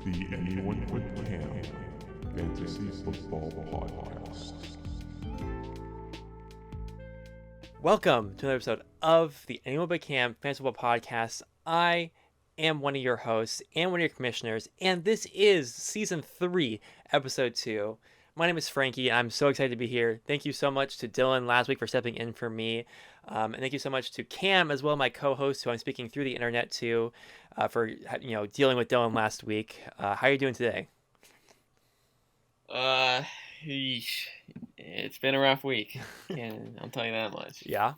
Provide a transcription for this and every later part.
The Anyone But Cam Fantasy Football Podcast. Welcome to another episode of the Anyone But Cam Fantasy Football Podcast. I am one of your hosts and one of your commissioners, and this is Season 3, Episode 2. My name is Frankie. I'm so excited to be here. Thank you so much to Dylan last week for stepping in for me. And thank you so much to Cam as well, my co-host, who I'm speaking through the internet to, for dealing with Dylan last week. How are you doing today? It's been a rough week. I'll tell you that much. Yeah?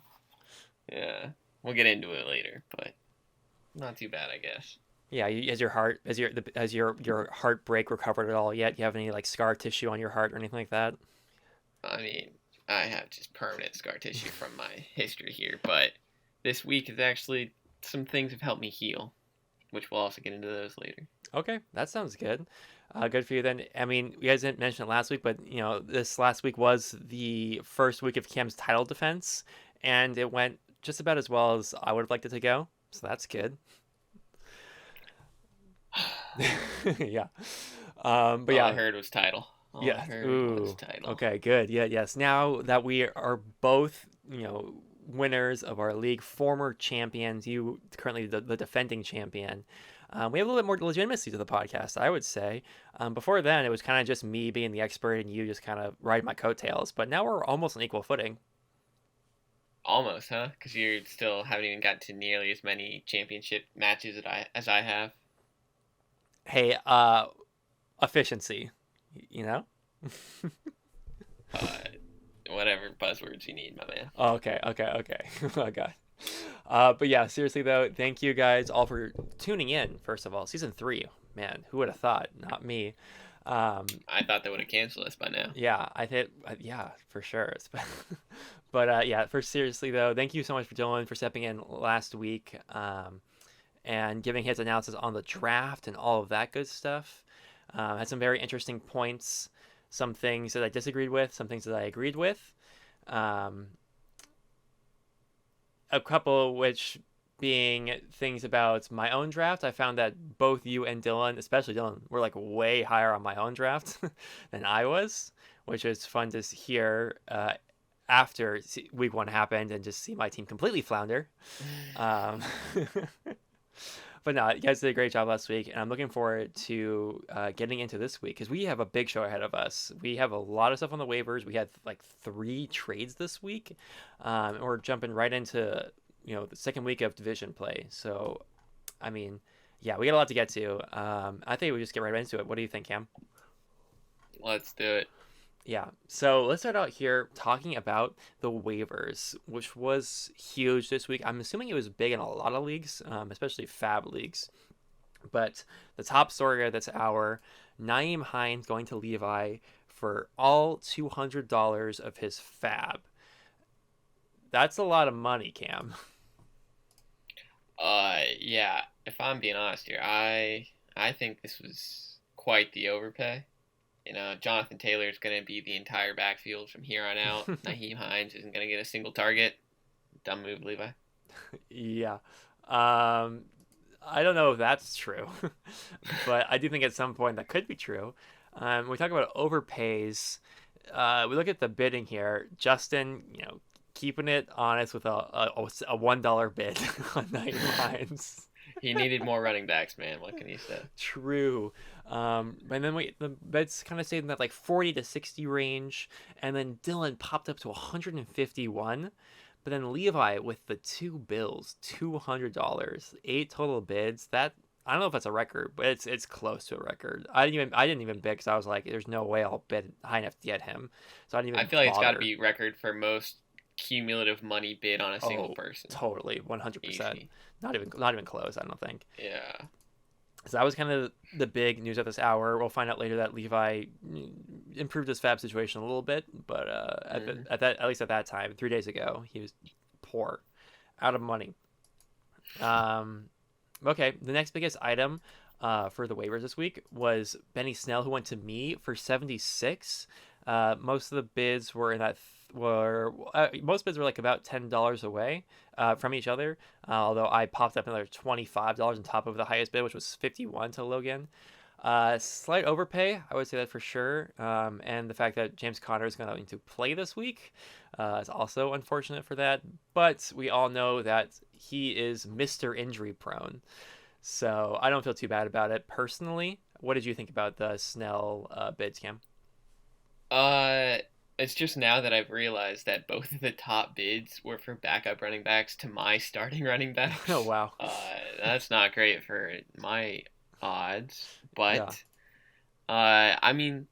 Yeah. We'll get into it later, but not too bad, I guess. Yeah, has your heartbreak recovered at all yet? Do you have any like scar tissue on your heart or anything like that? I mean, I have just permanent scar tissue from my history here, but this week is actually some things have helped me heal, which we'll also get into those later. Okay, that sounds good. Good for you then. I mean, you guys didn't mention it last week, but this last week was the first week of Cam's title defense, and it went just about as well as I would have liked it to go. So that's good. Yeah. But All I heard was title. Yeah. I heard was title. Okay, good. Yeah, yes. Now that we are both, winners of our league, former champions, you currently the defending champion, we have a little bit more legitimacy to the podcast, I would say. Before then, it was kind of just me being the expert and you just kind of riding my coattails. But now we're almost on equal footing. Almost, huh? Because you still haven't even got to nearly as many championship matches as I have. Hey, efficiency, Whatever buzzwords you need, my man. Oh, okay. Oh, God. But yeah, seriously though, thank you guys all for tuning in. First of all, Season 3, man, who would have thought? Not me. I thought they would have canceled us by now. Yeah, yeah, for sure. But yeah, seriously though, thank you so much for Dylan for stepping in last week, and giving his analysis on the draft and all of that good stuff. Had some very interesting points, some things that I disagreed with, some things that I agreed with. A couple which being things about my own draft. I found that both you and Dylan, especially Dylan, were like way higher on my own draft than I was, which is fun to hear after week 1 happened and just see my team completely flounder. But no, you guys did a great job last week, and I'm looking forward to getting into this week because we have a big show ahead of us. We have a lot of stuff on the waivers. We had like 3 trades this week, and we're jumping right into the second week of division play. So, I mean, yeah, we got a lot to get to. I think we just get right into it. What do you think, Cam? Let's do it. Yeah, so let's start out here talking about the waivers, which was huge this week. I'm assuming it was big in a lot of leagues, especially Fab leagues. But the top story of this hour, Nyheim Hines going to Levi for all $200 of his Fab. That's a lot of money, Cam. Yeah, if I'm being honest here, I think this was quite the overpay. Jonathan Taylor is going to be the entire backfield from here on out. Nyheim Hines isn't going to get a single target. Dumb move, Levi. Yeah. I don't know if that's true, but I do think at some point that could be true. We talk about overpays. We look at the bidding here. Justin, keeping it honest with a $1 bid on Nyheim Hines. He needed more running backs, man. What can you say? True. And then the bets kind of stayed in that like 40 to 60 range, and then Dylan popped up to 151. But then Levi with the 2 bills, $200, 8 total bids. That I don't know if that's a record, but it's close to a record. I didn't even bid because I was like, there's no way I'll bid high enough to get him. So I didn't even. I feel like bother. It's got to be record for most cumulative money bid on a single person. Totally, 100%. Not even close, I don't think. Yeah. So that was kind of the big news of this hour. We'll find out later that Levi improved his Fab situation a little bit, but at least at that time, 3 days ago, he was poor, out of money. Okay, the next biggest item for the waivers this week was Benny Snell, who went to me for 76. Most of the bids were in that most bids were like about $10 away from each other, although I popped up another $25 on top of the highest bid, which was 51 to Logan. Slight overpay, I would say that for sure. And the fact that James Conner is going to play this week is also unfortunate for that. But we all know that he is Mr. Injury prone. So I don't feel too bad about it personally. What did you think about the Snell bids, Cam? Uh, it's just now that I've realized that both of the top bids were for backup running backs to my starting running Oh, backs. wow. That's not great for my odds, Yeah. but I mean,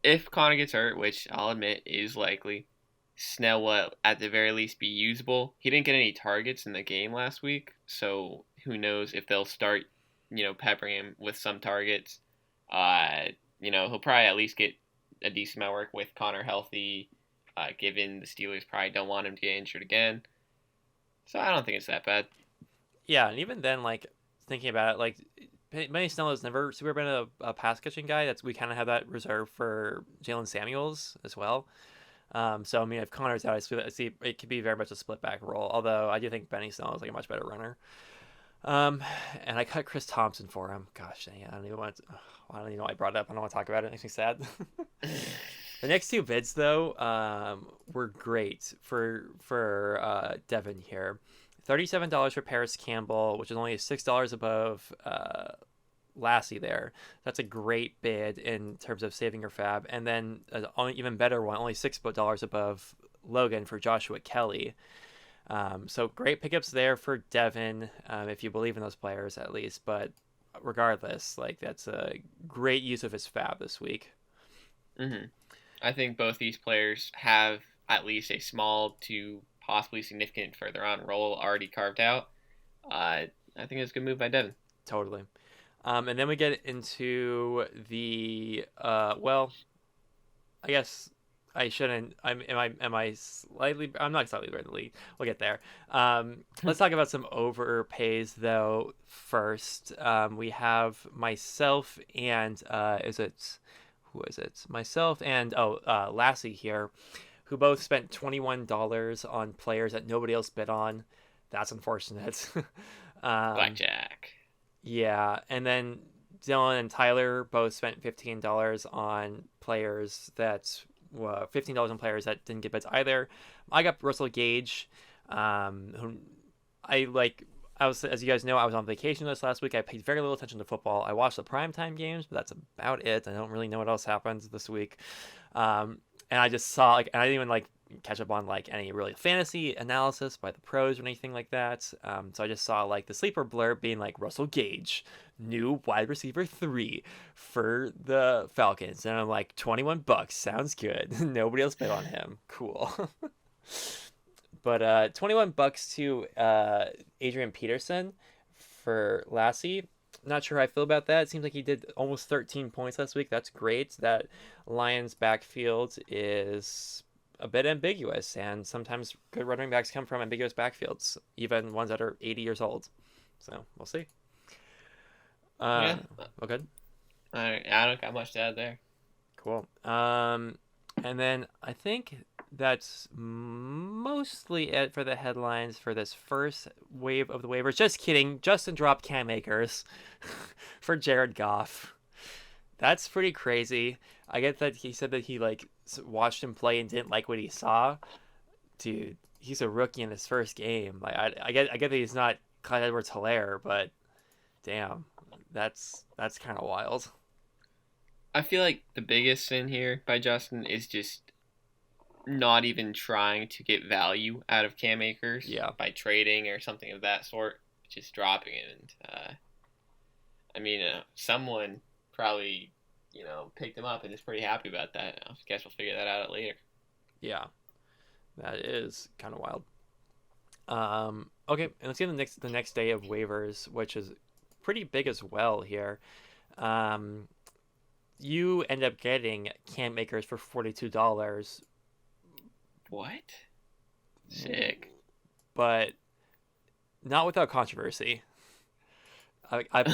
if Connor gets hurt, which I'll admit is likely, Snell will at the very least be usable. He didn't get any targets in the game last week, so who knows if they'll start, peppering him with some targets. Uh, he'll probably at least get a decent amount of work with Connor healthy, given the Steelers probably don't want him to get injured again. So I don't think it's that bad. Yeah, and even then, like thinking about it, like Benny Snell has never super been a pass catching guy. That's we kind of have that reserved for Jalen Samuels as well. So I mean, if Connor's out, I see it could be very much a split back role. Although I do think Benny Snell is like a much better runner. Um, and I cut Chris Thompson for him. Gosh dang it, I don't even want to. I don't even know why I brought it up. I don't want to talk about it. It makes me sad. The next two bids though, were great for Devin here. $37 for Paris Campbell, which is only $6 above Lassie there. That's a great bid in terms of saving your fab. And then an even better one, only $6 above Logan for Joshua Kelly. So great pickups there for Devin, if you believe in those players at least. But regardless, like that's a great use of his fab this week. hmm I think both these players have at least a small to possibly significant further on role already carved out. I think it's a good move by Devin. Totally. And then we get into the well, I guess I shouldn't. Am I slightly? I'm not slightly better than the league. We'll get there. Let's talk about some overpays though. First, we have myself and is it who is it? Myself and Lassie here, who both spent $21 on players that nobody else bid on. That's unfortunate. um, Blackjack. yeah, and then Dylan and Tyler both spent $15 on players that $15 on players that didn't get bids either. I got Russell Gage, who I like. I was, as you guys know, I was on vacation this last week. I paid very little attention to football. I watched the primetime games, but that's about it. I don't really know what else happened this week. And I just saw like, and I didn't even like catch up on like any really fantasy analysis by the pros or anything like that. So I just saw like the sleeper blurb being like Russell Gage, new wide receiver 3 for the Falcons, and I'm like $21 sounds good. Nobody else bid on him. Cool. But $21 to Adrian Peterson for Lassie. Not sure how I feel about that. It seems like he did almost 13 points last week. That's great. That Lions backfield is a bit ambiguous, and sometimes good running backs come from ambiguous backfields, even ones that are 80 years old. So we'll see. Yeah. Well, good. I don't got much to add there. Cool. And then I think that's mostly it for the headlines for this first wave of the waivers. Just kidding. Justin dropped Cam Akers for Jared Goff. That's pretty crazy. I get that he said that he like watched him play and didn't like what he saw. Dude, he's a rookie in his first game. Like I get that he's not Clyde Edwards-Helaire, but damn, that's kind of wild. I feel like the biggest sin here by Justin is just not even trying to get value out of Cam Akers Yeah. by trading or something of that sort, just dropping it. And someone probably picked him up and is pretty happy about that. I guess we'll figure that out later. Yeah, that is kind of wild. Okay, and let's get the next day of waivers, which is pretty big as well here. You end up getting Cam Akers for $42, What? Sick. but not without controversy. I'm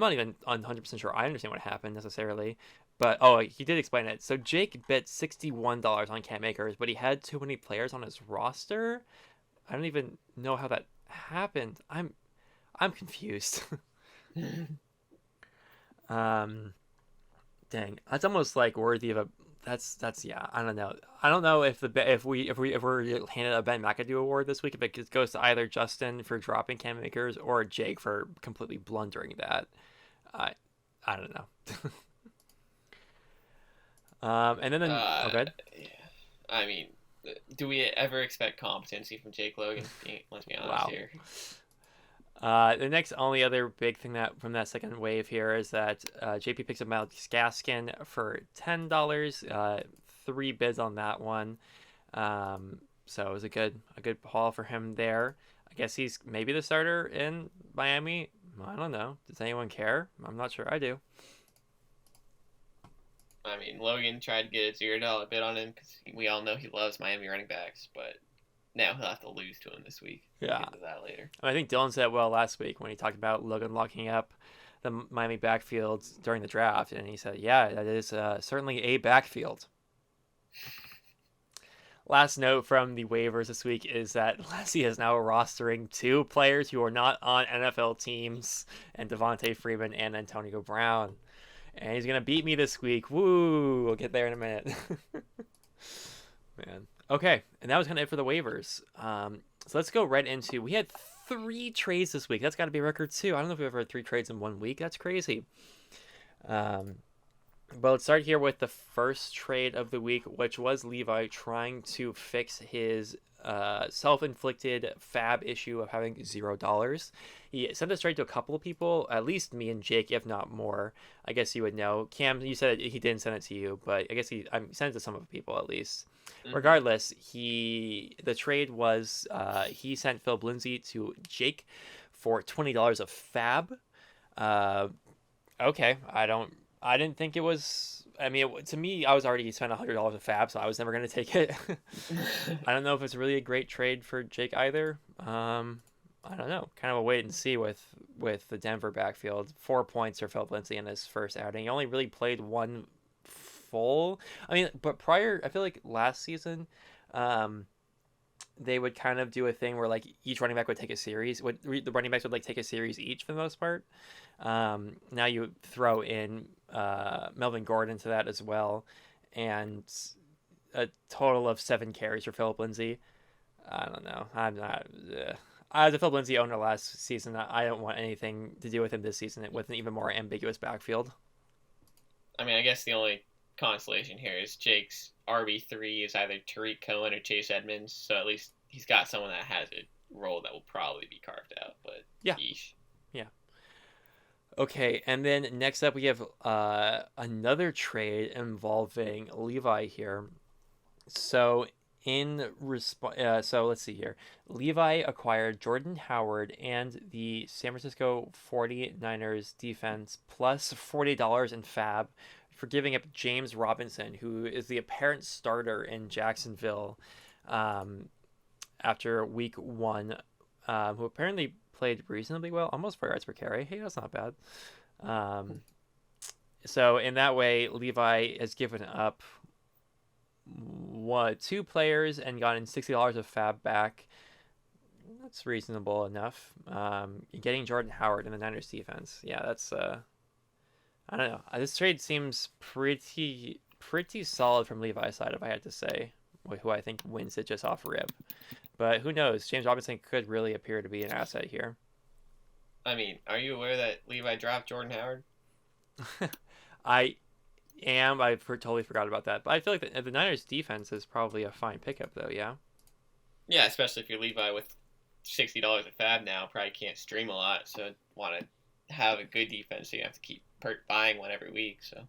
not even 100% sure I understand what happened necessarily, but he did explain it. So Jake bid $61 on Cam Akers, but he had too many players on his roster. I don't even know how that happened. I'm confused. Dang, that's almost like worthy of a. That's yeah. I don't know. I don't know if we're handed a Ben McAdoo award this week, if it goes to either Justin for dropping Cam Akers or Jake for completely blundering that. I I don't know. And then oh, good. Yeah. I mean, do we ever expect competency from Jake Logan? Let's be honest Wow. here. The next only other big thing that from that second wave here is that JP picks up Alex Gaskin for $10. 3 bids on that one. So it was a good haul for him there. I guess he's maybe the starter in Miami. I don't know. Does anyone care? I'm not sure I do. I mean, Logan tried to get a $0 bid on him because we all know he loves Miami running backs, but now he'll have to lose to him this week. Yeah. We'll get to that later. I think Dylan said it well last week when he talked about Logan locking up the Miami backfields during the draft, and he said, "Yeah, that is certainly a backfield." Last note from the waivers this week is that Lassie is now rostering 2 players who are not on NFL teams, and Devontae Freeman and Antonio Brown. And he's going to beat me this week. Woo! We'll get there in a minute. Man. Okay, and that was kind of it for the waivers. So let's go right into... We had 3 trades this week. That's got to be a record, too. I don't know if we've ever had 3 trades in 1 week. That's crazy. But let's start here with the first trade of the week, which was Levi trying to fix his self-inflicted fab issue of having $0. He sent this trade to a couple of people, at least me and Jake, if not more. I guess you would know. Cam, you said he didn't send it to you, but I guess I sent it to some of the people at least. Mm-hmm. Regardless, the trade was he sent Philip Lindsay to Jake for $20 of fab. Okay, I didn't think it was. I mean, to me, I was already spent $100 of fab, so I was never going to take it. I don't know if it's really a great trade for Jake either. I don't know. Kind of a wait and see with the Denver backfield. 4 points for Philip Lindsay in his first outing. He only really played 1 full. I mean, but prior, I feel like last season, they would kind of do a thing where like each running back would take a series. The running backs would like take a series each for the most part. Now you throw in Melvin Gordon to that as well, and a total of 7 carries for Philip Lindsay. I don't know. I'm not. As a Philip Lindsay owner last season, I don't want anything to do with him this season with an even more ambiguous backfield. I mean, I guess the only consolation here is Jake's RB3 is either Tariq Cohen or Chase Edmonds, so at least he's got someone that has a role that will probably be carved out. But yeah, yeesh. Yeah. Okay, and then next up we have another trade involving Levi here. So so let's see here. Levi acquired Jordan Howard and the San Francisco 49ers defense plus $40 in fab for giving up James Robinson, who is the apparent starter in Jacksonville after week 1, who apparently played reasonably well, almost 4 yards per carry. Hey, that's not bad. So in that way, Levi has given up 2 players and gotten $60 of fab back. That's reasonable enough. Getting Jordan Howard in the Niners defense, yeah, that's I don't know. This trade seems pretty solid from Levi's side, if I had to say, who I think wins it just off rip. But who knows? James Robinson could really appear to be an asset here. I mean, are you aware that Levi dropped Jordan Howard? I am. I totally forgot about that. But I feel like the Niners defense is probably a fine pickup, though, yeah? Yeah, especially if you're Levi with $60 of fab now, probably can't stream a lot, so want to have a good defense, so you have to keep buying one every week, so.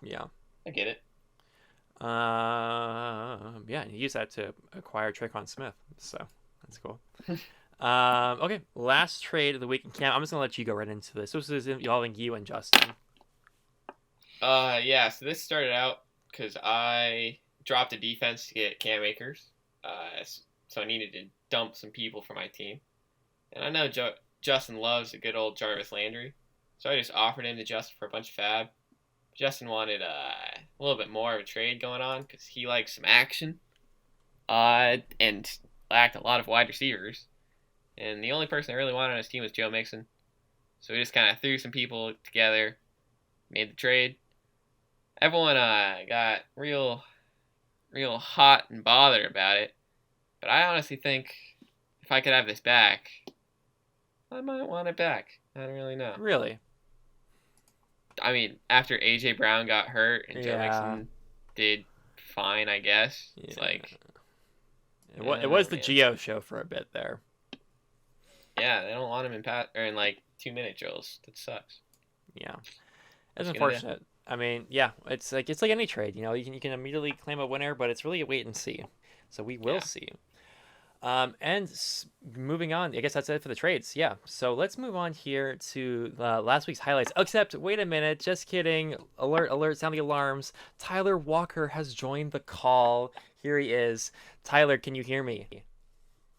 Yeah. I get it. Yeah, you use that to acquire Tre'Quan Smith, so that's cool. Okay, last trade of the week. Cam, I'm just gonna let you go right into this. This is involving you and Justin. Yeah. So this started out because I dropped a defense to get Cam Akers, so I needed to dump some people for my team, and I know Justin loves a good old Jarvis Landry, so I just offered him to Justin for a bunch of fab. Justin wanted a little bit more of a trade going on because he likes some action, and lacked a lot of wide receivers. And the only person I really wanted on his team was Joe Mixon. So we just kind of threw some people together, made the trade. Everyone got real hot and bothered about it. But I honestly think if I could have this back, I might want it back. I don't really know. Really? I mean, after AJ Brown got hurt and Joe Yeah. Mixon did fine, I guess. It's Yeah. like It was the man. Geo show for a bit there. Yeah, they don't want him in like 2-minute drills. That sucks. Yeah, it's What you gonna do? unfortunate. I mean, yeah, it's like any trade. You know, you can immediately claim a winner, but it's really a wait and see. So we will Yeah. see. Moving on, I guess that's it for the trades. Yeah. So let's move on here to last week's highlights. Except, wait a minute, just kidding. Alert, alert, sound the alarms. Tyler Walker has joined the call. Here he is. Tyler, can you hear me?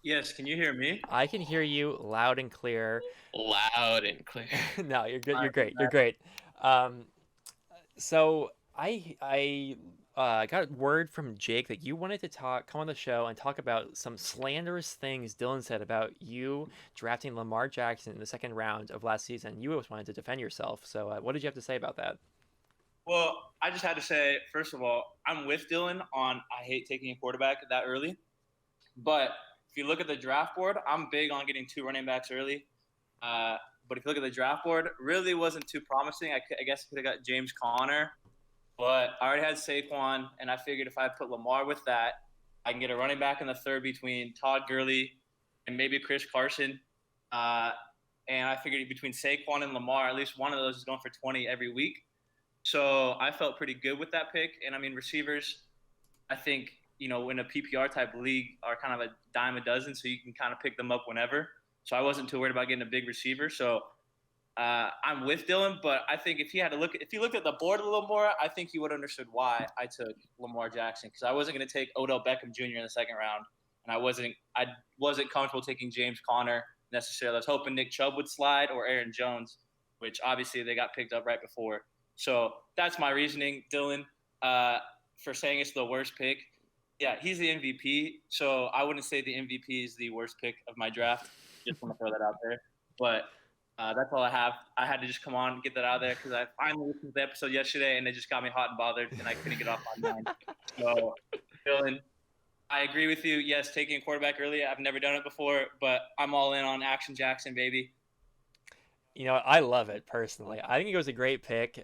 Yes, can you hear me? I can hear you loud and clear. Loud and clear. No, you're good. You're Alright, great. You're great. So I got word from Jake that you wanted to come on the show and talk about some slanderous things Dylan said about you drafting Lamar Jackson in the second round of last season. You always wanted to defend yourself. So what did you have to say about that? Well, I just had to say, first of all, I'm with Dylan on I hate taking a quarterback that early. But if you look at the draft board, I'm big on getting 2 running backs early. But if you look at the draft board, really wasn't too promising. I guess I could have got James Conner. But I already had Saquon, and I figured if I put Lamar with that, I can get a running back in the third between Todd Gurley and maybe Chris Carson. And I figured between Saquon and Lamar, at least one of those is going for 20 every week. So I felt pretty good with that pick. And I mean, receivers, I think, in a PPR type league are kind of a dime a dozen, so you can kind of pick them up whenever. So I wasn't too worried about getting a big receiver. So I'm with Dylan, but I think if you looked at the board a little more, I think he would have understood why I took Lamar Jackson, because I wasn't going to take Odell Beckham Jr. in the second round, and I wasn't comfortable taking James Conner necessarily. I was hoping Nick Chubb would slide or Aaron Jones, which obviously they got picked up right before. So that's my reasoning, Dylan, for saying it's the worst pick. Yeah, he's the MVP, so I wouldn't say the MVP is the worst pick of my draft. Just want to throw that out there. But that's all I have. I had to just come on and get that out there because I finally listened to the episode yesterday, and it just got me hot and bothered, and I couldn't get off my mind. So, Dylan, I agree with you. Yes, taking a quarterback early, I've never done it before, but I'm all in on Action Jackson, baby. I love it personally. I think it was a great pick.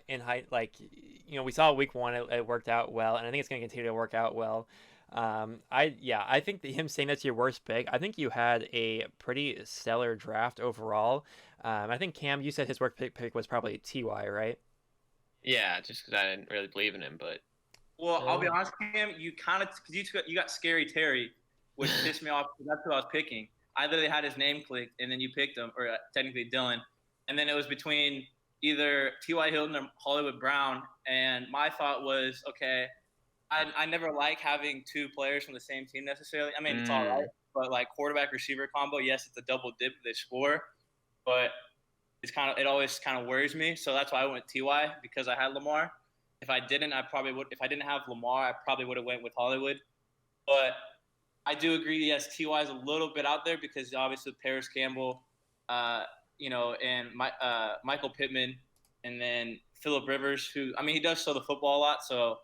In height, we saw week one, it worked out well, and I think it's going to continue to work out well. I think that him saying that's your worst pick, I think you had a pretty stellar draft overall. I think Cam, you said his worst pick was probably Ty, right? Yeah, just because I didn't really believe in him, but Well, I'll be honest, Cam, you kind of because you got Scary Terry, which pissed me off because that's who I was picking. I literally had his name clicked, and then you picked him, or technically Dylan, and then it was between either T.Y. Hilton or Hollywood Brown, and my thought was, okay, I never like having 2 players from the same team necessarily. I mean, it's all right, but like quarterback receiver combo, yes, it's a double dip if they score, but it always kind of worries me. So that's why I went Ty because I had Lamar. If I didn't, I probably would. If I didn't have Lamar, I probably would have went with Hollywood. But I do agree. Yes, Ty is a little bit out there because obviously Paris Campbell, and Michael Pittman, and then Phillip Rivers, who he does throw the football a lot, so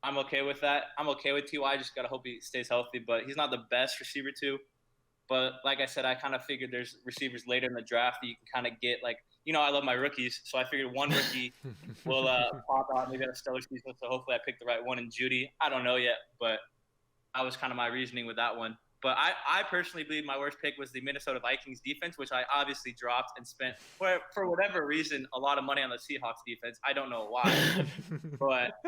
I'm okay with that. I'm okay with Ty. Just gotta hope he stays healthy, but he's not the best receiver too. But like I said, I kind of figured there's receivers later in the draft that you can kind of get I love my rookies, so I figured one rookie will pop out, maybe at a stellar season. So hopefully I picked the right one in Judy. I don't know yet, but that was kind of my reasoning with that one. But I personally believe my worst pick was the Minnesota Vikings defense, which I obviously dropped and spent for whatever reason a lot of money on the Seahawks defense. I don't know why, but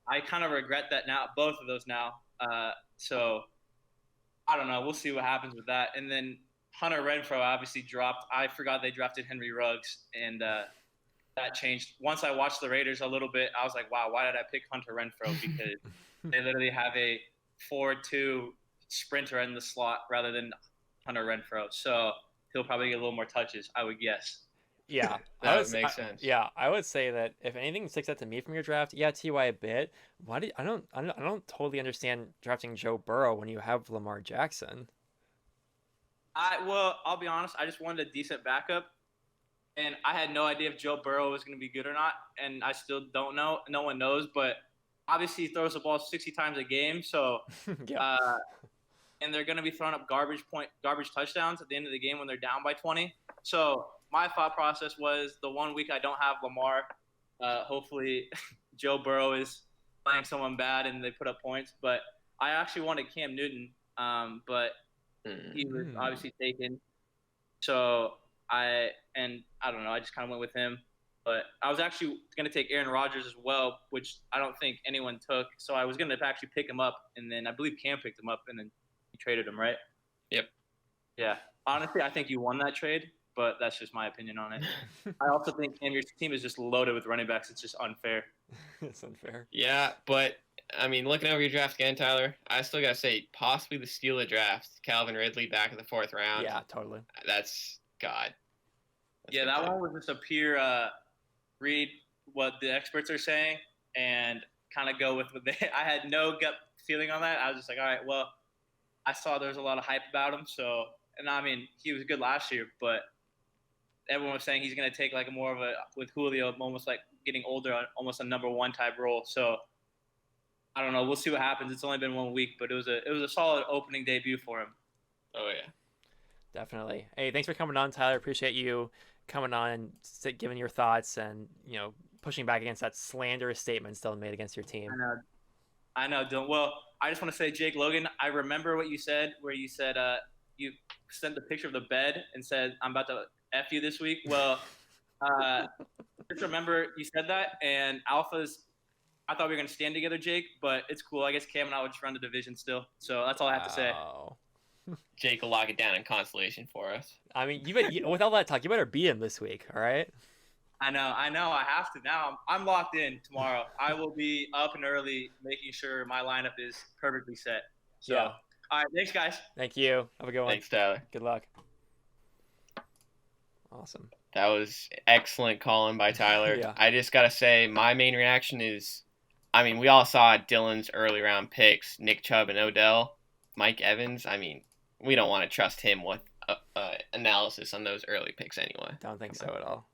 I kind of regret that now, both of those now. So I don't know. We'll see what happens with that. And then Hunter Renfrow obviously dropped. I forgot they drafted Henry Ruggs, and that changed. Once I watched the Raiders a little bit, I was like, wow, why did I pick Hunter Renfrow? Because they literally have a 4-2 sprinter in the slot rather than Hunter Renfrow. So he'll probably get a little more touches, I would guess. Yeah, that would make sense. Yeah, I would say that if anything sticks out to me from your draft, yeah, Ty a bit. I don't totally understand drafting Joe Burrow when you have Lamar Jackson. I'll be honest. I just wanted a decent backup, and I had no idea if Joe Burrow was going to be good or not, and I still don't know. No one knows, but obviously he throws the ball 60 times a game, so Yeah. and they're going to be throwing up garbage touchdowns at the end of the game when they're down by 20. So my thought process was the 1 week I don't have Lamar, hopefully Joe Burrow is playing someone bad and they put up points. But I actually wanted Cam Newton, but he was obviously taken. So I don't know. I just kind of went with him. But I was actually going to take Aaron Rodgers as well, which I don't think anyone took. So I was going to actually pick him up, and then I believe Cam picked him up, and then he traded him, right? Yep. Yeah. Honestly, I think you won that trade, but that's just my opinion on it. I also think, Cam, your team is just loaded with running backs. It's just unfair. It's unfair. Yeah, but I mean, looking over your draft again, Tyler, I still gotta say, possibly the steal of the draft, Calvin Ridley back in the 4th round. Yeah, totally. That's God. Yeah, that one was just a pure read what the experts are saying and kind of go with what they. I had no gut feeling on that. I was just like, all right, well, I saw there was a lot of hype about him, so and I mean he was good last year, but everyone was saying he's going to take like more of a with Julio, almost like getting older, almost a number 1 type role. So I don't know. We'll see what happens. It's only been 1 week, but it was a solid opening debut for him. Oh yeah. Definitely. Hey, thanks for coming on, Tyler. Appreciate you coming on and giving your thoughts and, pushing back against that slanderous statement still made against your team. I know. Well, I just want to say, Jake Logan, I remember what you said, where you said you sent the picture of the bed and said, I'm about to F you this week. Well, just remember you said that, and Alpha's, I thought we were going to stand together, Jake, but it's cool. I guess Cam and I would just run the division still. So that's all I have to say. Jake will lock it down in consolation for us. I mean, with all that talk, you better beat him this week, all right? I know. I have to now. I'm locked in tomorrow. I will be up and early, making sure my lineup is perfectly set. So, Yeah. All right, thanks, guys. Thank you. Have a good one. Thanks, Tyler. Good luck. Awesome. That was excellent calling by Tyler. Yeah. I just gotta say, my main reaction is, I mean, we all saw Dylan's early round picks, Nick Chubb and Odell, Mike Evans. I mean, we don't want to trust him with analysis on those early picks anyway. Don't think so at all.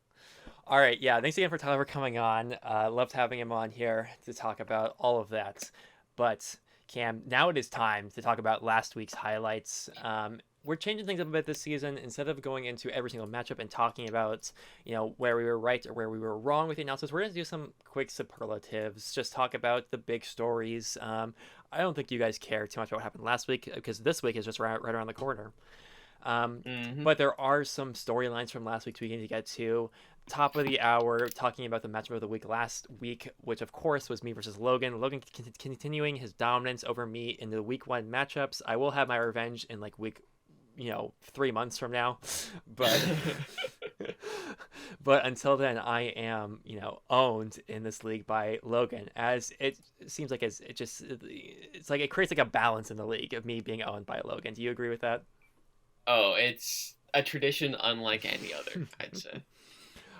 All right. Yeah. Thanks again for Tyler for coming on. Loved having him on here to talk about all of that. But Cam, now it is time to talk about last week's highlights. We're changing things up a bit this season. Instead of going into every single matchup and talking about, where we were right or where we were wrong with the analysis, we're going to do some quick superlatives, just talk about the big stories. I don't think you guys care too much about what happened last week because this week is just right around the corner. But there are some storylines from last week's weekend to get to. Top of the hour, talking about the matchup of the week last week, which of course was me versus Logan. Logan continuing his dominance over me in the week 1 matchups. I will have my revenge in like week 3 months from now, but but until then I am owned in this league by Logan, as it seems like it's like it creates like a balance in the league of me being owned by Logan. Do you agree with that? Oh, it's a tradition unlike any other, I'd say.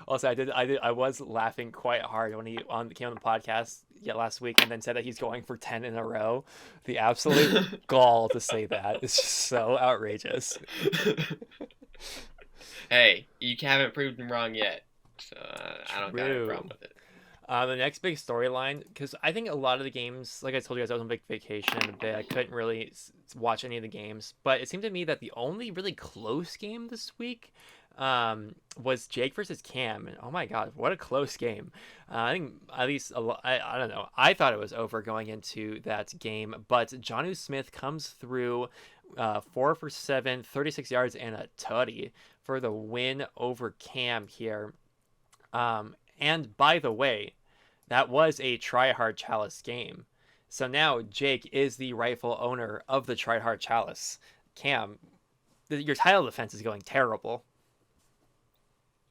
Also, I was laughing quite hard when he came on the podcast last week and then said that he's going for 10 in a row. The absolute gall to say that is just so outrageous. Hey, you haven't proved him wrong yet, so I don't got a problem with it. The next big storyline, because I think a lot of the games, like I told you guys, I was on big vacation a bit. I couldn't really watch any of the games, but it seemed to me that the only really close game this week was Jake versus Cam, and oh my god, what a close game. I think at least I don't know, I thought it was over going into that game, but Jonnu Smith comes through 4 for 7, 36 yards and a tutty for the win over Cam here. And by the way, that was a Try Hard Chalice game, so now Jake is the rightful owner of the Try Hard Chalice. Cam, your title defense is going terrible.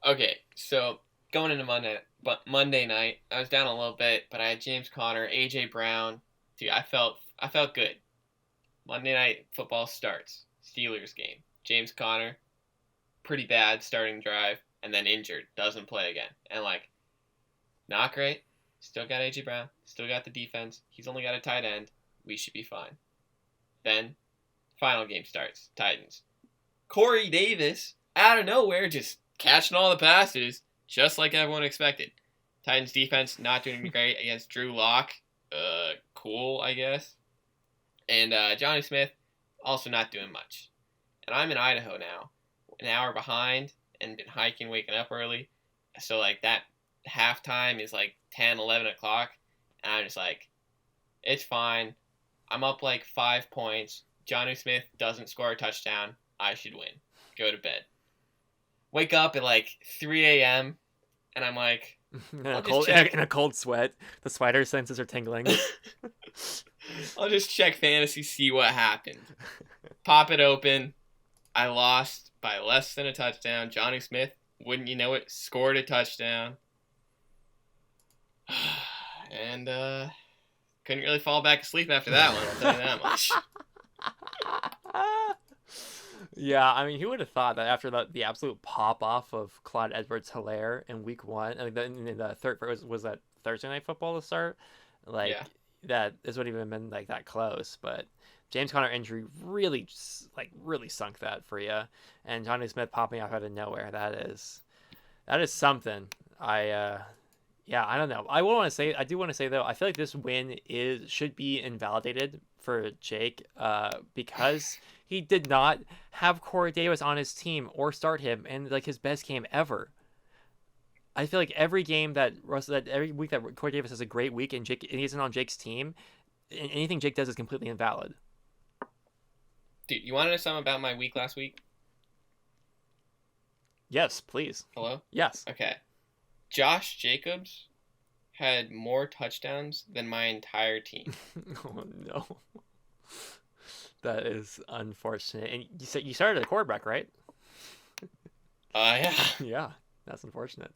Okay, so going into Monday night, I was down a little bit, but I had James Conner, AJ Brown. Dude, I felt good. Monday night football starts. Steelers game. James Conner, pretty bad starting drive, and then injured, doesn't play again. And not great. Still got AJ Brown, still got the defense. He's only got a tight end. We should be fine. Then, final game starts. Titans. Corey Davis, out of nowhere, just catching all the passes, just like everyone expected. Titans defense not doing great against Drew Lock. Cool, I guess. And Johnny Smith also not doing much. And I'm in Idaho now, an hour behind, and been hiking, waking up early. So, like, that halftime is, like, 10, 11 o'clock. And I'm just like, it's fine. I'm up, like, 5 points. Johnny Smith doesn't score a touchdown. I should win. Go to bed. Wake up at, like, 3 a.m., and I'm like, in a cold sweat. The spider senses are tingling. I'll just check fantasy, see what happened. Pop it open. I lost by less than a touchdown. Johnny Smith, wouldn't you know it, scored a touchdown. And couldn't really fall back asleep after that one, I'll tell you that much. Yeah, I mean, who would have thought that after the absolute pop-off of Clyde Edwards-Helaire in week 1, I mean, in the third, was that Thursday Night Football to start? Like, Yeah. that this wouldn't even been, like, that close, but James Conner injury really, really sunk that for you. And Johnny Smith popping off out of nowhere, that is something. Yeah, I don't know. I do want to say though, I feel like this win should be invalidated for Jake, because he did not have Corey Davis on his team or start him in like his best game ever. I feel like every week that Corey Davis has a great week and he isn't on Jake's team, anything Jake does is completely invalid. Dude, you want to know something about my week last week? Yes, please. Hello? Yes. Okay. Josh Jacobs had more touchdowns than my entire team. Oh no. That is unfortunate. And you said you started at quarterback, right? Yeah. Yeah, that's unfortunate.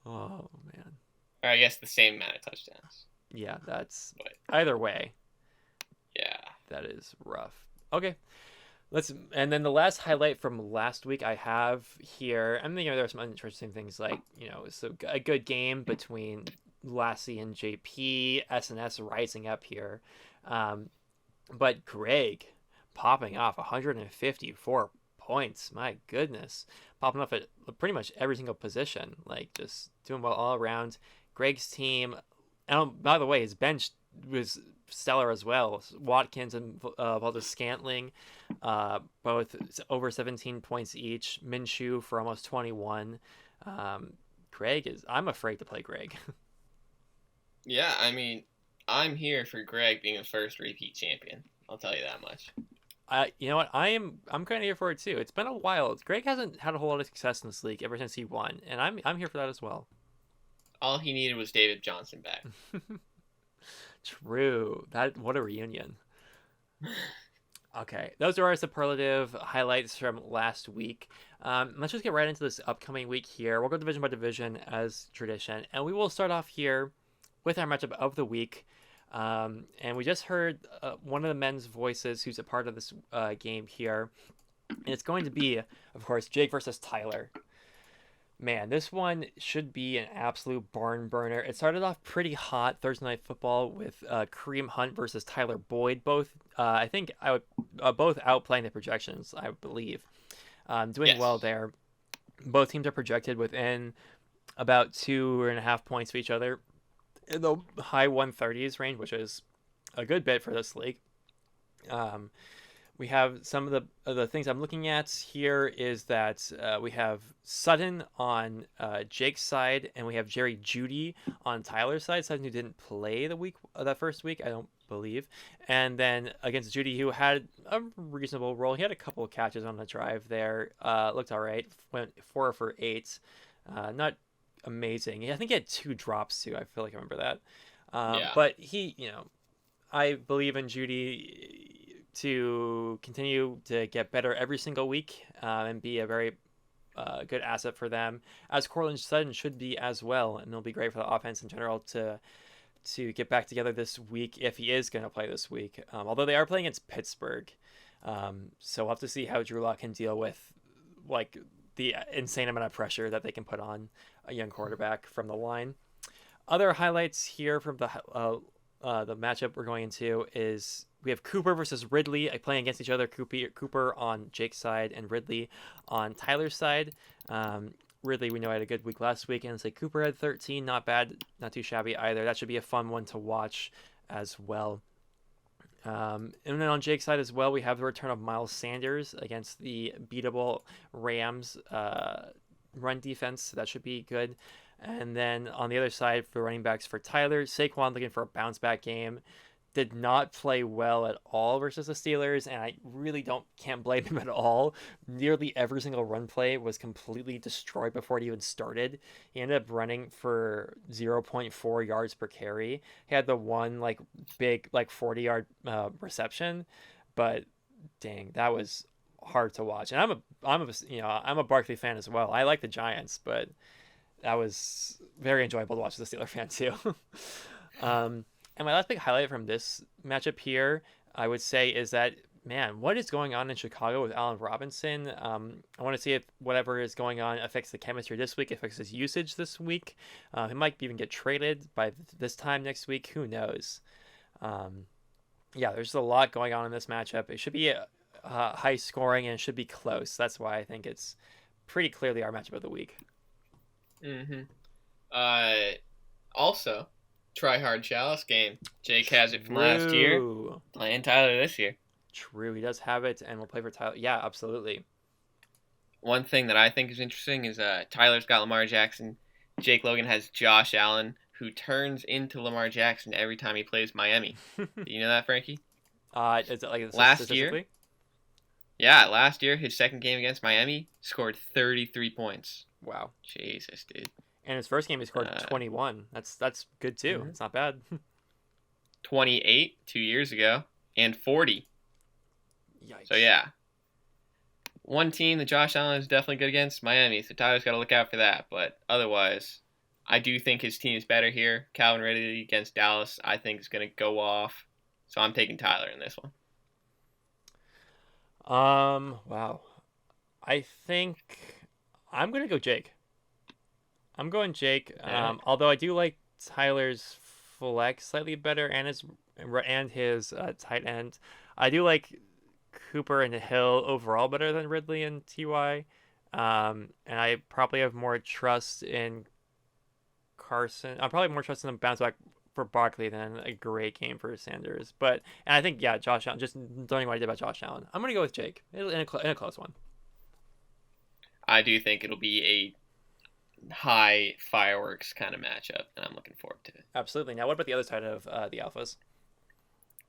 Oh man. Or I guess the same amount of touchdowns. Yeah, that's But either way. yeah. That is rough. Okay. And then the last highlight from last week I have here. I'm thinking there are some interesting things like, so a good game between Lassie and JP, SNS rising up here. But Greg popping off 154 points. My goodness. Popping off at pretty much every single position. Like, just doing well all around. Greg's team, and by the way, his bench was stellar as well. Watkins and Valdez Scantling, both over 17 points each. Minshew for almost 21. I'm afraid to play Greg. Yeah, I mean, I'm here for Greg being a first repeat champion. I'll tell you that much. You know what? I'm kind of here for it too. It's been a while. Greg hasn't had a whole lot of success in this league ever since he won, and I'm here for that as well. All he needed was David Johnson back. True. What a reunion. Okay, those are our superlative highlights from last week. Let's just get right into this upcoming week here. We'll go division by division as tradition, and we will start off here with our matchup of the week. And we just heard one of the men's voices who's a part of this game here. And it's going to be, of course, Jake versus Tyler. Man, this one should be an absolute barn burner. It started off pretty hot Thursday Night Football with Kareem Hunt versus Tyler Boyd. Both, I think, both outplaying the projections, I believe. Doing well there. Both teams are projected within about 2.5 points of each other in the high 130s range, which is a good bit for this league. We have some of the things I'm looking at here is that we have Sutton on Jake's side, and we have Jerry Jeudy on Tyler's side. Sutton, who didn't play that first week, I don't believe. And then against Jeudy, who had a reasonable role. He had a couple of catches on the drive there. Looked all right. Went 4 for 8. Not amazing. I think he had 2 drops too. I feel like I remember that. But he, I believe in Jeudy to continue to get better every single week and be a very good asset for them, as Courtland Sutton should be as well, and it'll be great for the offense in general to get back together this week if he is going to play this week. Although they are playing against Pittsburgh, so we'll have to see how Drew Lock can deal with like the insane amount of pressure that they can put on a young quarterback from the line. Other highlights here from the matchup we're going into is we have Cooper versus Ridley playing against each other. Cooper on Jake's side and Ridley on Tyler's side. Ridley, we know, had a good week last week, and it's like Cooper had 13, not bad, not too shabby either. That should be a fun one to watch as well. And then on Jake's side as well, we have the return of Miles Sanders against the beatable Rams run defense. So that should be good. And then on the other side for running backs for Tyler, Saquon looking for a bounce back game. Did not play well at all versus the Steelers, and I really can't blame him at all. Nearly every single run play was completely destroyed before it even started. He ended up running for 0.4 yards per carry. He had the one big 40-yard reception, but dang, that was hard to watch. And I'm a Barkley fan as well. I like the Giants, but that was very enjoyable to watch as a Steeler fan too. And my last big highlight from this matchup here, I would say, is that, man, what is going on in Chicago with Allen Robinson? I want to see if whatever is going on affects the chemistry this week, affects his usage this week. He might even get traded by this time next week. Who knows? Yeah, there's a lot going on in this matchup. It should be high scoring and it should be close. That's why I think it's pretty clearly our matchup of the week. Also, Try Hard Chalice game. Jake has it from last year. Playing Tyler this year. True, he does have it, and we'll play for Tyler. Yeah, absolutely. One thing that I think is interesting is Tyler's got Lamar Jackson. Jake Logan has Josh Allen, who turns into Lamar Jackson every time he plays Miami. Do you know that, Frankie? Is it like last year? Yeah, last year, his second game against Miami, scored 33 points. Wow. Jesus, dude. And his first game, he scored 21. That's good, too. It's not bad. 28 2 years ago, and 40. Yikes. So, yeah. One team that Josh Allen is definitely good against, Miami. So, Tyler's got to look out for that. But otherwise, I do think his team is better here. Calvin Ridley against Dallas, I think, is going to go off. So, I'm taking Tyler in this one. Wow. I think I'm going to go Jake. I'm going Jake. Yeah. Although I do like Tyler's flex slightly better and his tight end. I do like Cooper and Hill overall better than Ridley and Ty. And I probably have more trust in Carson. I'm probably more trust in the bounce back for Barkley than a great game for Sanders. And I think, yeah, Josh Allen, just learning what I did about Josh Allen. I'm going to go with Jake in a close one. I do think it'll be a high fireworks kind of matchup, and I'm looking forward to it. Absolutely. Now, what about the other side of the Alphas?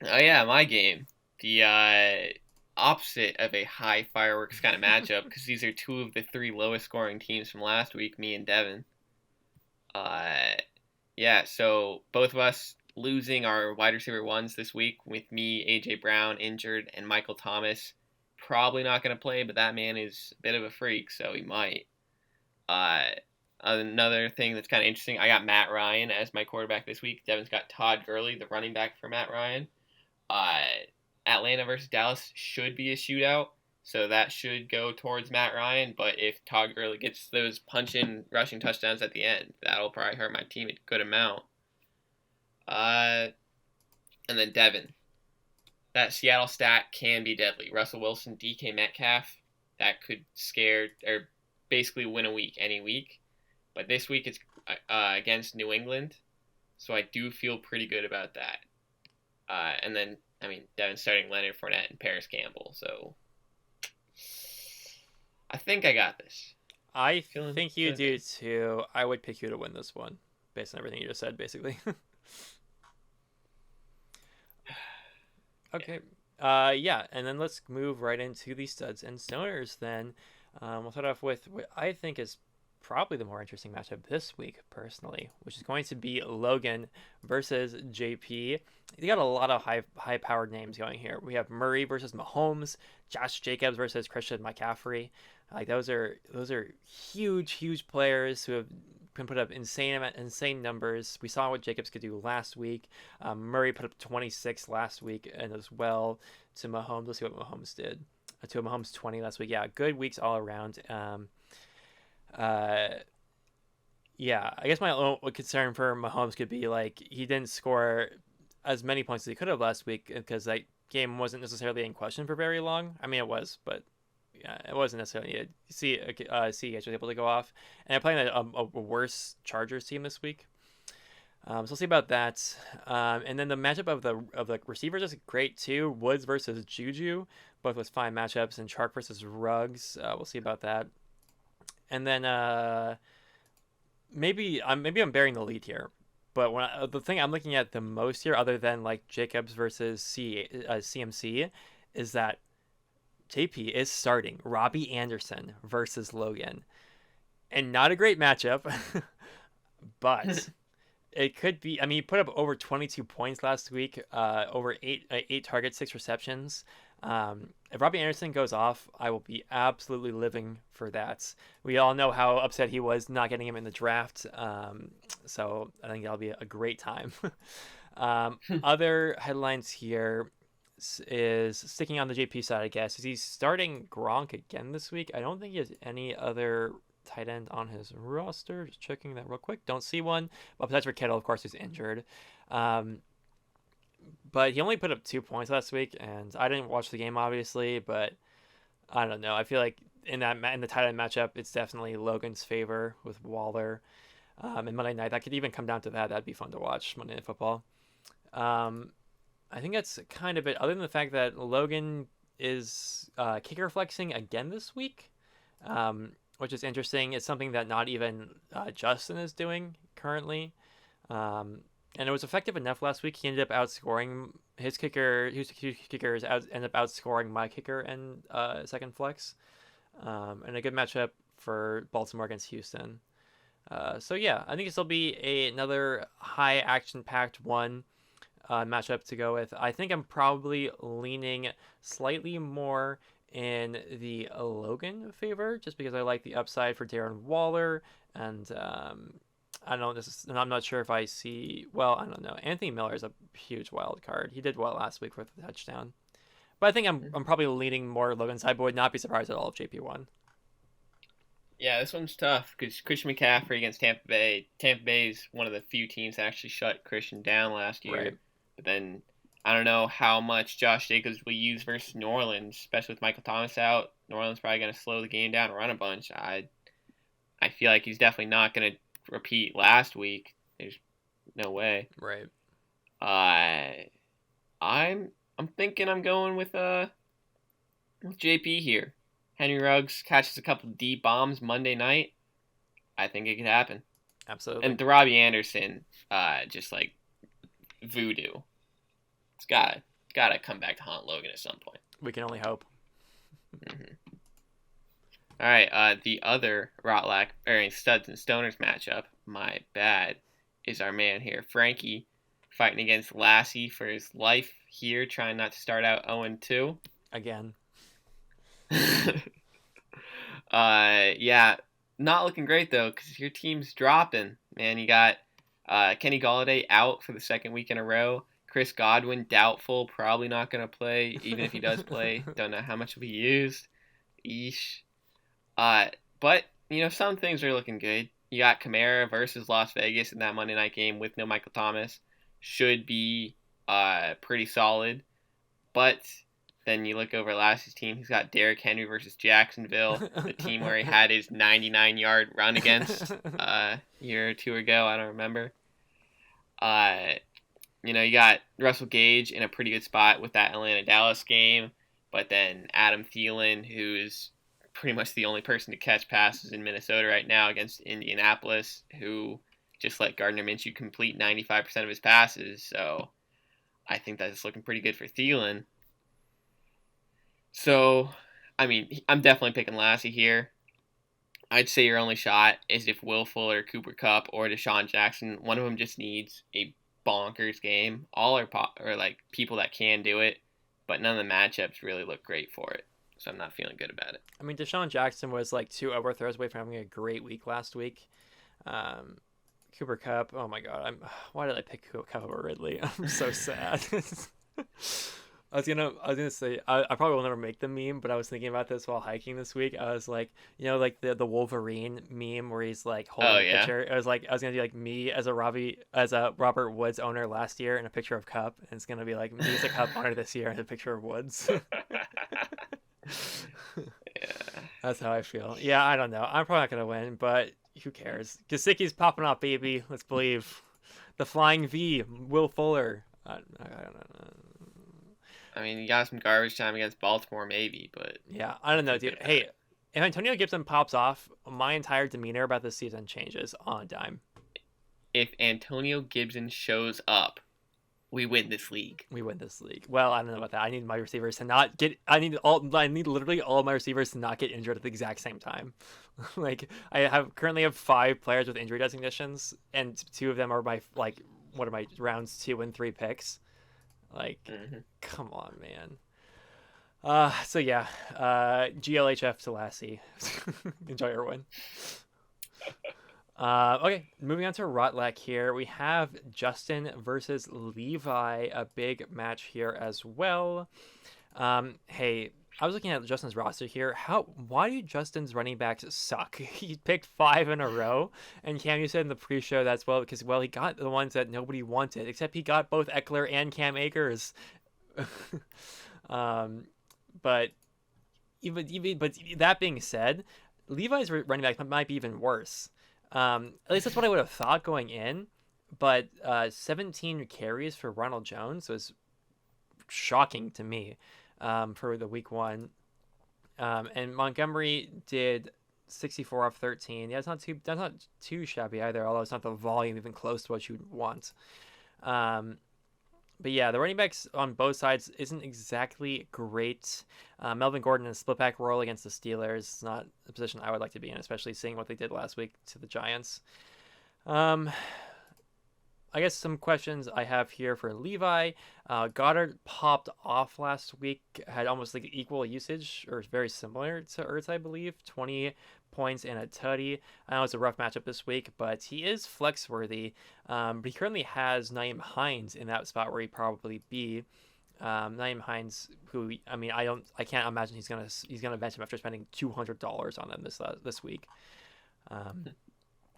Oh, yeah, my game. The opposite of a high fireworks kind of matchup, because these are two of the three lowest scoring teams from last week, me and Devin. Yeah, so both of us losing our wide receiver ones this week, with me, A.J. Brown, injured, and Michael Thomas probably not going to play, but that man is a bit of a freak, so he might. Another thing that's kind of interesting, I got Matt Ryan as my quarterback this week. Devin's got Todd Gurley, the running back for Matt Ryan. Atlanta versus Dallas should be a shootout, so that should go towards Matt Ryan. But if Todd Gurley gets those punch-in rushing touchdowns at the end, that'll probably hurt my team a good amount. And then Devin. That Seattle stat can be deadly. Russell Wilson, DK Metcalf, that could scare or basically win a week any week. But this week it's against New England, so I do feel pretty good about that. And then, Devin's starting Leonard Fournette and Paris Campbell, so I think I got this. I think you do too. I would pick you to win this one, based on everything you just said, basically. Okay. Yeah, and then let's move right into the studs and stoners then. We'll start off with what I think is probably the more interesting matchup this week, personally, which is going to be Logan versus JP. You got a lot of high-powered names going here. We have Murray versus Mahomes, Josh Jacobs versus Christian McCaffrey. Like those are huge players who have can put up insane numbers. We saw what Jacobs could do last week. Murray put up 26 last week, and as well to Mahomes. Let's see what Mahomes did. To Mahomes 20 last week. Yeah, good weeks all around. Yeah, I guess my only concern for Mahomes could be like he didn't score as many points as he could have last week because game wasn't necessarily in question for very long. I mean, it was, but yeah, it wasn't necessarily. CEH was able to go off, and they're playing a worse Chargers team this week. So we'll see about that. And then the matchup of the receivers is great too. Woods versus Juju, both with fine matchups, and Chark versus Ruggs. We'll see about that. And then maybe I'm bearing the lead here, but the thing I'm looking at the most here, other than like Jacobs versus CMC, is that JP is starting Robbie Anderson versus Logan, and not a great matchup, but it could be. I mean, he put up over 22 points last week, over eight targets, 6 receptions. If Robbie Anderson goes off, I will be absolutely living for that. We all know how upset he was not getting him in the draft. So I think that'll be a great time. Other headlines here is sticking on the JP side, I guess. Is he's starting Gronk again this week? I don't think he has any other tight end on his roster. Just checking that real quick. Don't see one. But besides for Kittle, of course, who's injured. But he only put up 2 points last week, and I didn't watch the game, obviously, but I don't know. I feel like in the tight end matchup, it's definitely Logan's favor with Waller. And Monday night, that could even come down to that. That'd be fun to watch, Monday Night Football. I think that's kind of it, other than the fact that Logan is kicker flexing again this week, which is interesting. It's something that not even Justin is doing currently. And it was effective enough last week. He ended up outscoring his kicker. His kickers ended up outscoring my kicker in second flex, and a good matchup for Baltimore against Houston. So yeah, I think this will be another high action packed one matchup to go with. I think I'm probably leaning slightly more in the Logan favor, just because I like the upside for Darren Waller, and I don't know. I'm not sure if I see. Well, I don't know. Anthony Miller is a huge wild card. He did well last week with the touchdown, but I think I'm probably leaning more Logan side. But would not be surprised at all if JP won. Yeah, this one's tough because Christian McCaffrey against Tampa Bay. Tampa Bay is one of the few teams that actually shut Christian down last year. Right. But then I don't know how much Josh Jacobs will use versus New Orleans, especially with Michael Thomas out. New Orleans probably going to slow the game down and run a bunch. I feel like he's definitely not going to repeat last week. There's no way. Right. I'm thinking I'm going with JP here. Henry Ruggs catches a couple deep bombs Monday night. I think it could happen. Absolutely. And the Robbie Anderson, just like voodoo. It's gotta come back to haunt Logan at some point. We can only hope. Mm-hmm. All right, the other Rotlack Studs and Stoners matchup, my bad, is our man here, Frankie, fighting against Lassie for his life here, trying not to start out 0-2. Again. Yeah, not looking great though, because your team's dropping. Man, you got Kenny Golladay out for the second week in a row. Chris Godwin, doubtful, probably not going to play. Even if he does play, don't know how much will be used. Eesh. But, some things are looking good. You got Kamara versus Las Vegas in that Monday night game with no Michael Thomas. Should be pretty solid. But then you look over Lassie's team. He's got Derrick Henry versus Jacksonville, the team where he had his 99-yard run against a year or two ago. I don't remember. You got Russell Gage in a pretty good spot with that Atlanta-Dallas game. But then Adam Thielen, who's pretty much the only person to catch passes in Minnesota right now against Indianapolis, who just let Gardner Minshew complete 95% of his passes. So I think that's looking pretty good for Thielen. So, I mean, I'm definitely picking Lassie here. I'd say your only shot is if Will Fuller, Cooper Kupp, or Deshaun Jackson, one of them just needs a bonkers game. All are like people that can do it, but none of the matchups really look great for it. So I'm not feeling good about it. I mean, Deshaun Jackson was like 2 overthrows away from having a great week last week. Cooper Kupp, oh my God, why did I pick Kupp over Ridley? I'm so sad. I was gonna say I probably will never make the meme, but I was thinking about this while hiking this week. I was like, like the Wolverine meme where he's like holding Oh a yeah. picture. I was gonna do like me as a Robert Woods owner last year and a picture of Cup, and it's gonna be like me as a Cup owner this year and a picture of Woods. Yeah. That's how I feel. Yeah, I don't know. I'm probably not gonna win, but who cares? Gesicki's popping off, baby. Let's believe. The Flying V, Will Fuller. I don't know. I mean, you got some garbage time against Baltimore, maybe, but Yeah, I don't know, dude. Hey, if Antonio Gibson pops off, my entire demeanor about this season changes on a dime. if Antonio Gibson shows up, we win this league. We win this league. Well, I don't know about that. I need my receivers to not get. I need literally all of my receivers to not get injured at the exact same time. Like currently have 5 players with injury designations, and 2 of them are my what are my rounds 2 and 3 picks. Like, come on, man. So yeah, GLHF to Lassie. Enjoy your win. Okay, moving on to Rotlack here. We have Justin versus Levi, a big match here as well. Hey, I was looking at Justin's roster here. Why do Justin's running backs suck? He picked 5 in a row, and Cam, you said in the pre-show that's because he got the ones that nobody wanted, except he got both Eckler and Cam Akers. But that being said, Levi's running back might be even worse. At least that's what I would have thought going in. But 17 carries for Ronald Jones was shocking to me for the week 1. And Montgomery did 64 off 13. Yeah, that's not too shabby either, although it's not the volume even close to what you'd want. But yeah, the running backs on both sides isn't exactly great. Melvin Gordon in a split back role against the Steelers is not a position I would like to be in, especially seeing what they did last week to the Giants. I guess some questions I have here for Levi. Goddard popped off last week, had almost like equal usage, or very similar to Ertz, I believe. 20 points and a tutty. I know it's a rough matchup this week, but he is flex worthy. But he currently has Nyheim Hines in that spot where he'd probably be. Nyheim Hines, who I can't imagine he's gonna bench him after spending $200 on him this week.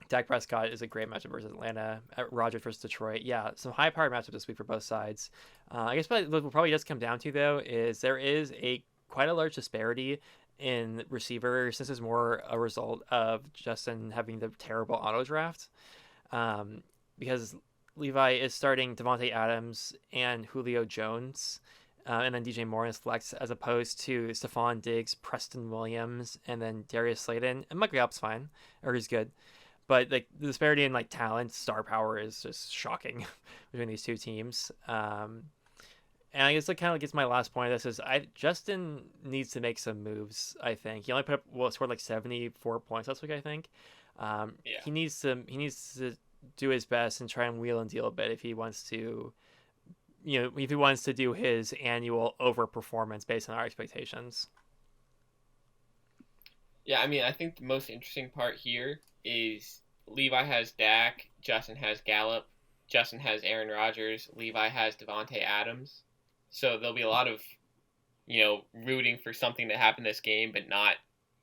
Dak Prescott is a great matchup versus Atlanta. Rodgers versus Detroit. Yeah, some high-powered matchup this week for both sides. I guess what will probably just come down to, though, is there is quite a large disparity in receivers. This is more a result of Justin having the terrible auto draft. Because Levi is starting Devontae Adams and Julio Jones, and then DJ Moore is flex, as opposed to Stephon Diggs, Preston Williams, and then Darius Slayton. And Michael Gallup's fine, or he's good. But the disparity in talent, star power is just shocking between these two teams. And I guess that kind of gets my last point of this is Justin needs to make some moves. I think he only scored 74 points last week. I think he needs to do his best and try and wheel and deal a bit if he wants to, if he wants to do his annual overperformance based on our expectations. Yeah, I think the most interesting part here is Levi has Dak, Justin has Gallup, Justin has Aaron Rodgers, Levi has Devontae Adams. So there'll be a lot of, rooting for something to happen this game, but not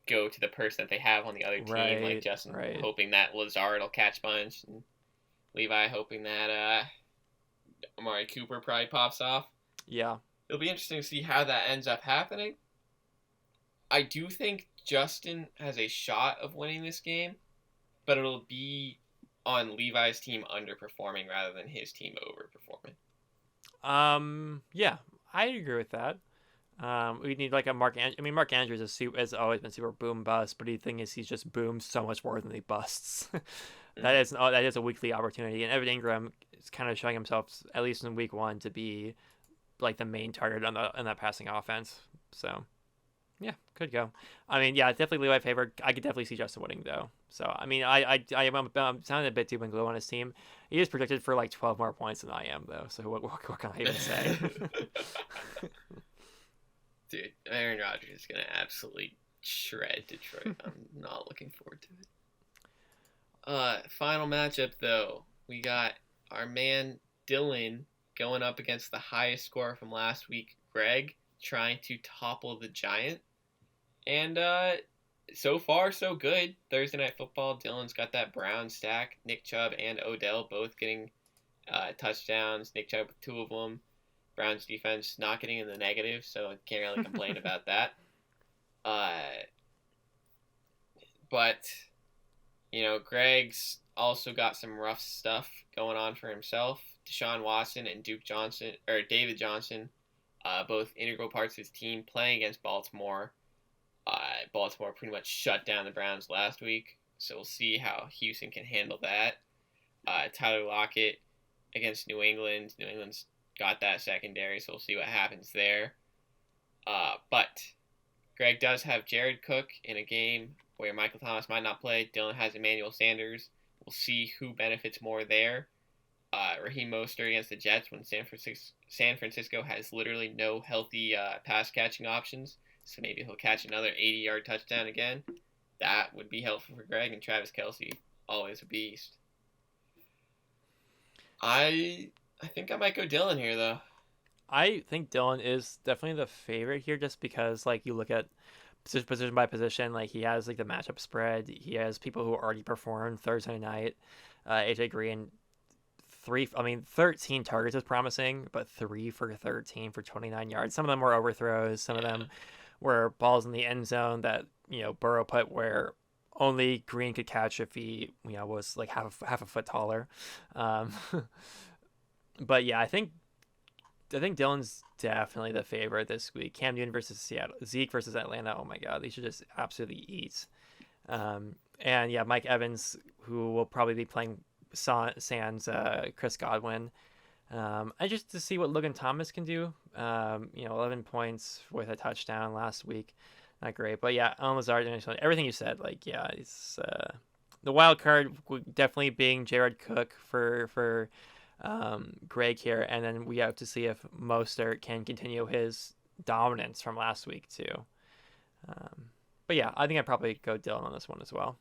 go to the person that they have on the other team, like Justin hoping that Lazard will catch bunch, and Levi hoping that Amari Cooper probably pops off. Yeah. It'll be interesting to see how that ends up happening. I do think Justin has a shot of winning this game, but it'll be on Levi's team underperforming rather than his team overperforming. Yeah, I agree with that. We need a Mark Andrews. Mark Andrews has always been super boom bust, but the thing is, he's just boomed so much more than he busts. That is a weekly opportunity, and Evan Ingram is kind of showing himself, at least in week 1, to be the main target on that passing offense. So. Yeah, could go. Definitely Levi favored. I could definitely see Justin winning though. So I'm sounding a bit doom and gloom on his team. He is predicted for 12 more points than I am though. So what can I even say? Dude, Aaron Rodgers is gonna absolutely shred Detroit. I'm not looking forward to it. Final matchup though, we got our man Dylan going up against the highest score from last week, Greg trying to topple the Giant. And so far, so good. Thursday Night Football, Dylan's got that Brown stack. Nick Chubb and Odell both getting touchdowns. Nick Chubb with 2 of them. Brown's defense not getting in the negative, so I can't really complain about that. But, Greg's also got some rough stuff going on for himself. Deshaun Watson and David Johnson, both integral parts of his team, playing against Baltimore. Baltimore pretty much shut down the Browns last week, so we'll see how Houston can handle that. Tyler Lockett against New England. New England's got that secondary, so we'll see what happens there. But Greg does have Jared Cook in a game where Michael Thomas might not play. Dylan has Emmanuel Sanders. We'll see who benefits more there. Raheem Mostert against the Jets when San Francisco has literally no healthy pass-catching options. So maybe he'll catch another 80-yard touchdown again. That would be helpful for Greg. And Travis Kelce, always a beast. I think I might go Dylan here, though. I think Dylan is definitely the favorite here just because, you look at position by position, he has, the matchup spread. He has people who already performed Thursday night. AJ Green, 13 targets is promising, but 3 for 13 for 29 yards. Some of them were overthrows. Some of them were balls in the end zone that, Burrow put where only Green could catch if he, was half a foot taller. But yeah, I think Dylan's definitely the favorite this week. Cam Newton versus Seattle, Zeke versus Atlanta. Oh my God, they should just absolutely eat. And yeah, Mike Evans, who will probably be playing sans Chris Godwin. I just to see what Logan Thomas can do. 11 points with a touchdown last week, not great. But yeah, Allen Lazard, everything you said. It's the wild card definitely being Jared Cook for Greg here, and then we have to see if Mostert can continue his dominance from last week too. But yeah, I think I'd probably go Dylan on this one as well.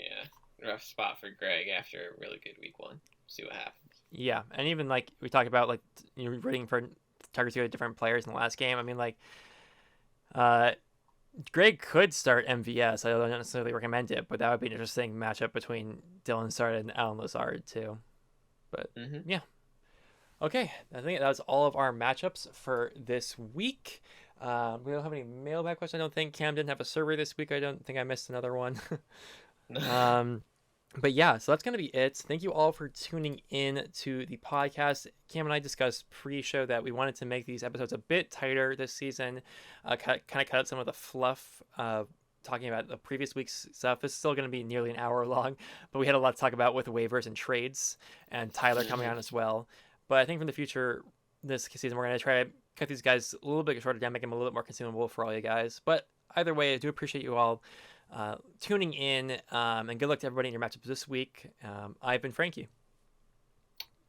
Yeah, rough spot for Greg after a really good week 1. See what happens. Yeah, and even we talked about rooting for targets to different players in the last game. Greg could start MVS. I don't necessarily recommend it, but that would be an interesting matchup between Dylan Sard and Allen Lazard too. But yeah. Okay, I think that was all of our matchups for this week. We don't have any mailbag questions. I don't think Cam didn't have a survey this week. I don't think I missed another one. But yeah, so that's going to be it. Thank you all for tuning in to the podcast. Cam and I discussed pre-show that we wanted to make these episodes a bit tighter this season, kind of cut out some of the fluff, talking about the previous week's stuff. It's still going to be nearly an hour long, but we had a lot to talk about with waivers and trades and Tyler coming on as well. But I think from the future, this season, we're going to try to cut these guys a little bit shorter down, make them a little bit more consumable for all you guys. But either way, I do appreciate you all tuning in, and good luck to everybody in your matchups this week. I've been Frankie.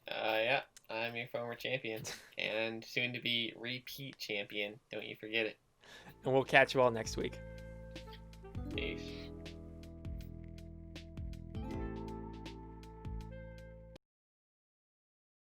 Yeah, I'm your former champion and soon to be repeat champion. Don't you forget it. And we'll catch you all next week. Peace.